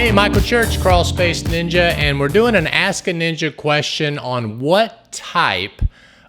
Hey, Michael Church, Crawl Space Ninja, and we're doing an Ask a Ninja question on what type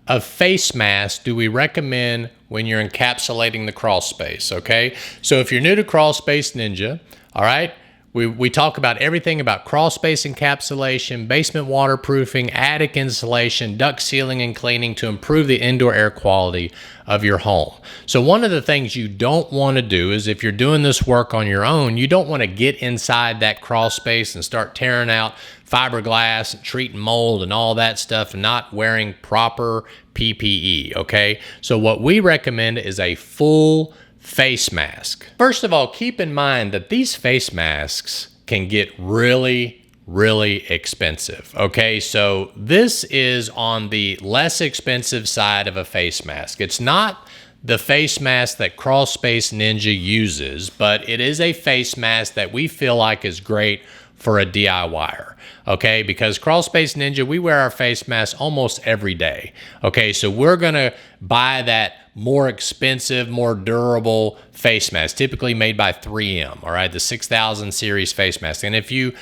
of face mask do we recommend when you're encapsulating the crawl space, okay? So if you're new to Crawl Space Ninja, all right, we talk about everything about crawl space encapsulation, basement waterproofing, attic insulation, duct sealing and cleaning to improve the indoor air quality of your home. So one of the things you don't want to do is if you're doing this work on your own, you don't want to get inside that crawl space and start tearing out fiberglass and treating mold and all that stuff and not wearing proper PPE, okay? So what we recommend is a full face mask. First of all, keep in mind that these face masks can get really expensive, okay? So this is on the less expensive side of a face mask. It's not the face mask that Crawl Space Ninja uses, but it is a face mask that we feel like is great for a DIYer, okay? Because Crawl Space Ninja, we wear our face masks almost every day, okay? So we're gonna buy that more expensive, more durable face mask, typically made by 3M, all right? The 6000 series face mask. And if you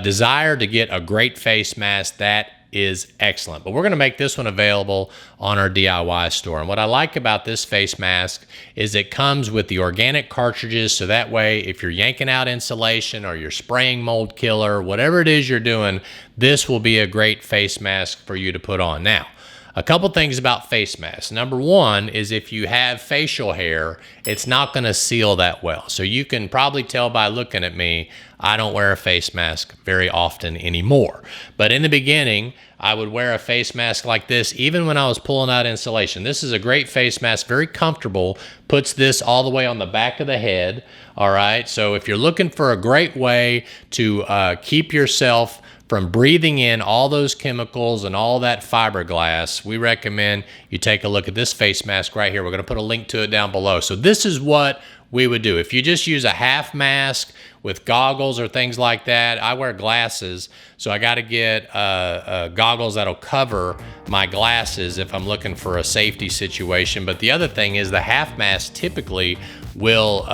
desire to get a great face mask, that is excellent. But we're gonna make this one available on our DIY store. And what I like about this face mask is it comes with the organic cartridges, so that way if you're yanking out insulation or you're spraying mold killer, whatever it is you're doing, this will be a great face mask for you to put on. Now, a couple things about face masks. Number one is if you have facial hair, it's not gonna seal that well. So you can probably tell by looking at me, I don't wear a face mask very often anymore. But in the beginning, I would wear a face mask like this even when I was pulling out insulation. This is a great face mask, very comfortable, puts this all the way on the back of the head, all right? So if you're looking for a great way to keep yourself from breathing in all those chemicals and all that fiberglass, we recommend you take a look at this face mask right here. We're gonna put a link to it down below. So this is what we would do. If you just use a half mask with goggles or things like that, I wear glasses, so I gotta get goggles that'll cover my glasses if I'm looking for a safety situation. But the other thing is the half mask typically will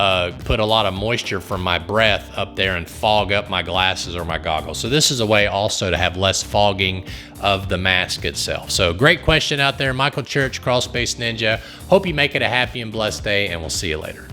put a lot of moisture from my breath up there and fog up my glasses or my goggles. So this is a way also to have less fogging of the mask itself. So great question out there. Michael Church, Crawl Space Ninja. Hope you make it a happy and blessed day, and we'll see you later.